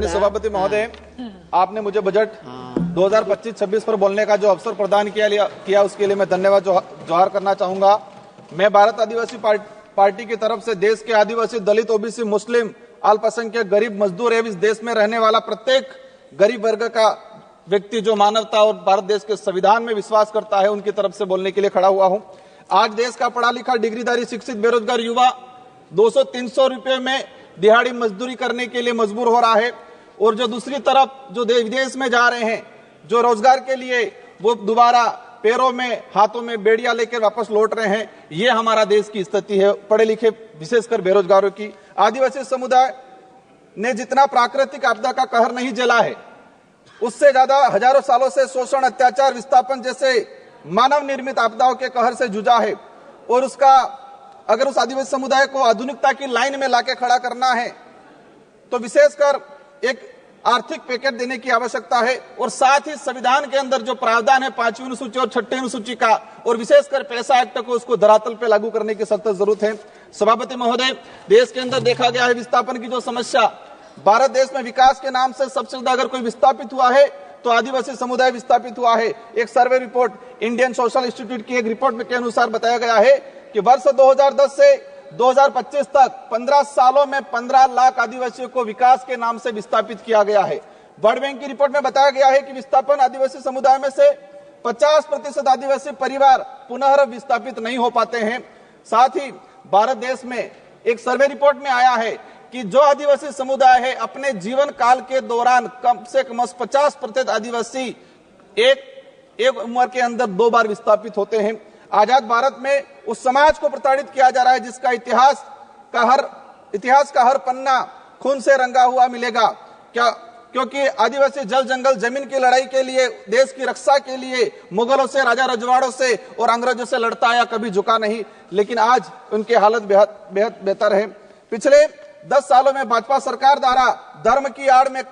माननीय सभापति महोदय, आपने मुझे बजट 2025-26 पर बोलने का जो अवसर प्रदान किया उसके लिए मैं धन्यवाद जोहार करना चाहूंगा। मैं भारत आदिवासी पार्टी की तरफ से देश के आदिवासी, दलित, ओबीसी, मुस्लिम, अल्पसंख्यक, गरीब, मजदूर एवं इस देश में रहने वाला प्रत्येक गरीब वर्ग का व्यक्ति जो मानवता और भारत देश के संविधान में विश्वास करता है, उनकी तरफ से बोलने के लिए खड़ा हुआ हूं। आज देश का पढ़ा लिखा, डिग्रीधारी, शिक्षित, बेरोजगार युवा 200-300 रुपए में दिहाड़ी मजदूरी करने के लिए मजबूर हो रहा है, और जो दूसरी तरफ जो विदेश में जा रहे हैं, जो रोजगार के लिए वो दोबारा पैरों में, हाथों में बेड़ियां लेकर वापस लौट रहे हैं। ये हमारा देश की स्थिति है, पढ़े लिखे विशेषकर बेरोजगारों की। आदिवासी समुदाय ने जितना प्राकृतिक आपदा का कहर नहीं झेला है, उससे ज्यादा हजारों सालों से शोषण, अत्याचार, विस्थापन जैसे मानव निर्मित आपदाओं के कहर से जूझा है। और उसका अगर उस आदिवासी समुदाय को आधुनिकता की लाइन में लाके खड़ा करना है तो विशेषकर एक आर्थिक पैकेज देने की आवश्यकता है, और साथ ही संविधान के अंदर जो प्रावधान है 5वीं अनुसूची और 6ठी अनुसूची का, और विशेषकर पैसा एक्ट को उसको धरातल पे लागू करने की सख्त जरूरत है। सभापति महोदय, देश के अंदर देखा गया है विस्थापन की जो समस्या, भारत देश में विकास के नाम से सबसे ज्यादा अगर कोई विस्थापित हुआ है तो आदिवासी समुदाय विस्थापित हुआ है। एक survey report Indian social institute की एक रिपोर्ट के अनुसार बताया गया है कि वर्ष 2010 से 2025 तक 15 सालों में 15 लाख आदिवासियों को विकास के नाम से विस्थापित किया गया है। वर्ल्ड बैंक की रिपोर्ट में बताया गया है कि विस्थापन आदिवासी समुदाय में से 50% आदिवासी परिवार पुनः विस्थापित नहीं हो पाते हैं। साथ ही भारत देश में एक सर्वे रिपोर्ट में आया है कि जो आदिवासी समुदाय है अपने जीवन काल के दौरान कम से कम 50% आदिवासी एक उम्र के अंदर 2 बार विस्थापित होते हैं। आजाद भारत में उस समाज को प्रताड़ित किया जा रहा है जिसका इतिहास का हर पन्ना खून से रंगा हुआ मिलेगा। क्योंकि आदिवासी जल जंगल जमीन की लड़ाई के लिए, देश की रक्षा के लिए मुगलों से, राजा रजवाड़ों से और अंग्रेजों से लड़ता आया, कभी झुका नहीं, लेकिन आज उनकी हालत बेहद बेहतर है। पिछले 10 सालों में भाजपा सरकार द्वारा धर्म की आड़ में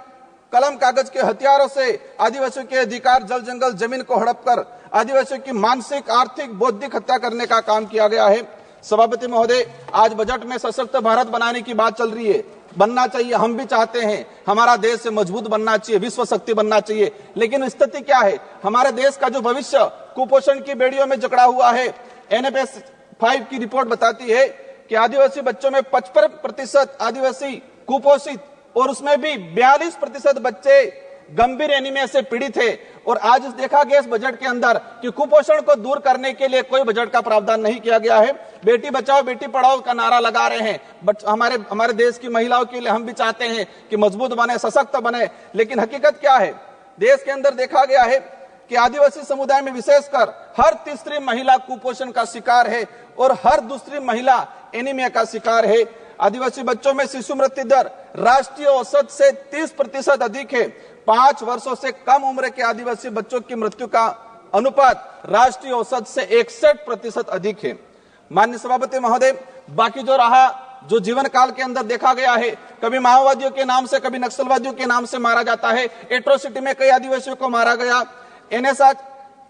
कलम कागज के हथियारों से आदिवासियों के अधिकार, जल जंगल जमीन को हड़प कर आदिवासियों की मानसिक, आर्थिक, बौद्धिक हत्या करने का काम किया गया है। सभापति महोदय, आज बजट में सशक्त भारत बनाने की बात चल रही है। बनना चाहिए, हम भी चाहते हैं, हमारा देश मजबूत बनना चाहिए, विश्व शक्ति बनना चाहिए, लेकिन स्थिति क्या है? हमारे देश का जो भविष्य कुपोषण की बेड़ियों में जकड़ा हुआ है। NFS 5 की रिपोर्ट बताती है कि आदिवासी बच्चों में 55% आदिवासी कुपोषित, और उसमें भी 42% बच्चे गंभीर एनीमिया से पीड़ित है। और आज देखा गया इस बजट के अंदर कि कुपोषण को दूर करने के लिए कोई बजट का प्रावधान नहीं किया गया है। बेटी बचाओ बेटी पढ़ाओ का नारा लगा रहे हैं, बट हमारे देश की महिलाओं के लिए हम भी चाहते हैं कि मजबूत बने, सशक्त बने, लेकिन हकीकत क्या है? देश के अंदर देखा गया है कि आदिवासी समुदाय में विशेषकर हर तीसरी महिला कुपोषण का शिकार है और हर दूसरी महिला एनीमिया का शिकार है। आदिवासी बच्चों में शिशु मृत्यु दर राष्ट्रीय औसत से 30% अधिक है। 5 वर्षों से कम उम्र के आदिवासी बच्चों की मृत्यु का अनुपात राष्ट्रीय औसत से 61% अधिक है। माननीय सभापति महोदय, बाकी जो रहा, जो जीवन काल के अंदर देखा गया है, कभी माओवादियों के नाम से, कभी नक्सलवादियों के नाम से मारा जाता है। एट्रोसिटी में कई आदिवासियों को मारा गया।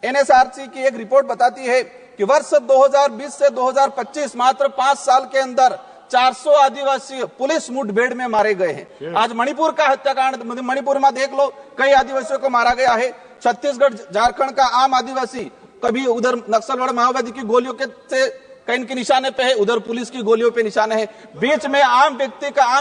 NSRC की एक रिपोर्ट बताती है कि वर्ष 2020 से 2025 मात्र 5 साल के अंदर 400 आदिवासी पुलिस मुठभेड़ में मारे गए हैं। आज मणिपुर का हत्याकांड, मणिपुर में देख लो, कई आदिवासियों को मारा गया है। छत्तीसगढ़, झारखंड का आम आदिवासी कभी उधर नक्सलवाद माओवादी की गोलियों के से कहीं के निशाने पे है, उधर पुलिस की गोलियों पे निशाने है। बीच में आम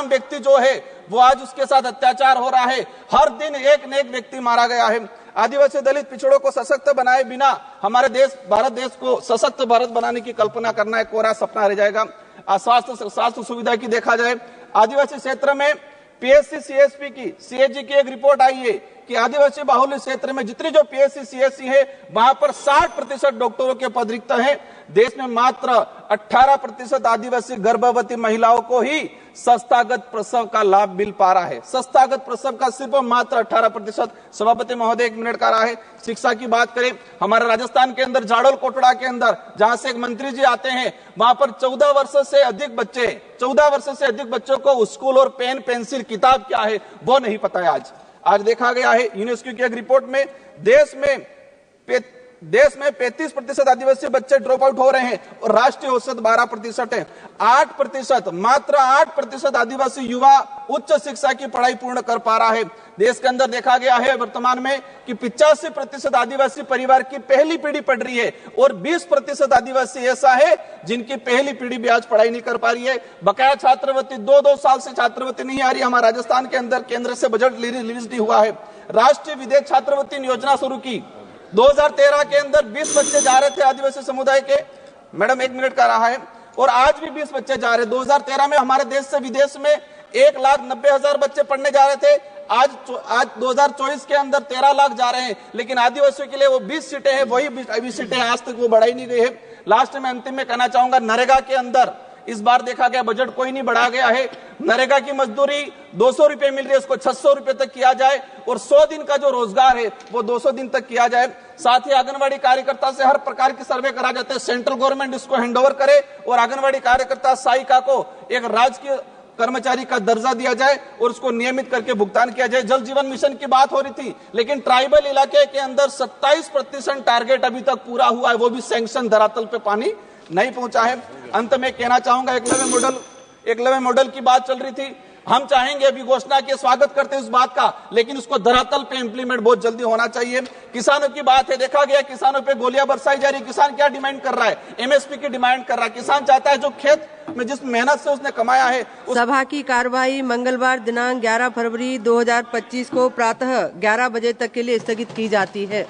व्यक्ति जो है वो आज उसके साथ अत्याचार हो रहा है। हर दिन एक न एक व्यक्ति मारा गया है। आदिवासी, दलित, पिछड़ों को सशक्त बनाए बिना हमारे देश, भारत देश को सशक्त भारत बनाने की कल्पना करना एक कोरा सपना रह जाएगा। स्वास्थ्य सुविधा की देखा जाए, आदिवासी क्षेत्र में PSC CSP की, CAG की एक रिपोर्ट आई है कि आदिवासी बाहुल्य क्षेत्र में जितनी जो PSC CSC है वहां पर 60% डॉक्टरों के पद रिक्त हैं। देश में मात्र 18% आदिवासी गर्भवती महिलाओं को ही संस्थागत प्रसव का लाभ मिल पा रहा है। संस्थागत प्रसव का सिर्फ मात्र 18%। सभापति महोदय, 1 मिनट का रहा है। शिक्षा की बात करें, हमारे राजस्थान के अंदर जाडोल कोटड़ा के अंदर जहां से एक मंत्री जी आते हैं, वहां पर 14 वर्ष से अधिक बच्चों को स्कूल और पेन पेंसिल किताब क्या है वो नहीं पता है। आज देखा गया है यूनेस्को की एक रिपोर्ट में देश में देश में 35% आदिवासी बच्चे ड्रॉप आउट हो रहे हैं और राष्ट्रीय औसत 12% है। 8%, मात्र 8% आदिवासी युवा उच्च शिक्षा की पढ़ाई पूर्ण कर पा रहा है। देश के अंदर देखा गया है वर्तमान में कि 85% आदिवासी परिवार की पहली पीढ़ी पढ़ रही है और 20% आदिवासी ऐसा है जिनकी पहली पीढ़ी भी आज पढ़ाई नहीं कर पा रही है। बकाया छात्रवृत्ति 2 साल से छात्रवृत्ति नहीं आ रही। हमारे राजस्थान के अंदर केंद्र से बजट रिलीज नहीं हुआ है। राष्ट्रीय विदेश छात्रवृत्ति योजना शुरू की 2013 के अंदर 20 बच्चे जा रहे थे आदिवासी समुदाय के, मैडम 1 मिनट का रहा है, और आज भी 20 बच्चे जा रहे। 2013 में हमारे देश से विदेश में 1,90,000 बच्चे पढ़ने जा रहे थे। आज 2024 के अंदर 13 लाख जा रहे हैं, लेकिन आदिवासियों के लिए वो 20 सीटें हैं, वही 20 सीटें आज तक वो बढ़ाई नहीं गई है। लास्ट में अंतिम में कहना चाहूंगा, नरेगा के अंदर इस बार देखा गया बजट कोई नहीं बढ़ा गया है। नरेगा की मजदूरी 200 रुपए मिल रही है, उसको 600 रुपए तक किया जाए और 100 दिन का जो रोजगार है वो 200 दिन तक किया जाए। साथ ही आंगनबाड़ी कार्यकर्ता से हर प्रकार की सर्वे करा जाते हैं, सेंट्रल गवर्नमेंट इसको हैंडओवर करे और आंगनबाड़ी कार्यकर्ता सहायिका को एक राजकीय कर्मचारी का दर्जा दिया जाए और उसको नियमित करके भुगतान किया जाए। जल जीवन मिशन की बात हो रही थी, लेकिन ट्राइबल इलाके के अंदर 27% टारगेट अभी तक पूरा हुआ है, वो भी सैंक्शन, धरातल पे पानी नहीं पहुंचा है। अंत में कहना चाहूंगा, एकलव्य मॉडल की बात चल रही थी। हम चाहेंगे, अभी घोषणा के स्वागत करते हैं इस बात का, लेकिन उसको धरातल पे इंप्लीमेंट बहुत जल्दी होना चाहिए। किसानों की बात है, देखा गया किसानों पे गोलियां बरसाई जा रही। किसान क्या डिमांड कर रहा है? एमएसपी की डिमांड कर रहा है। किसान चाहता है जो खेत में जिस मेहनत से उसने कमाया है। सभा की कार्यवाही मंगलवार दिनांक 11 फरवरी 2025 को प्रातः 11 बजे तक के लिए स्थगित की जाती है।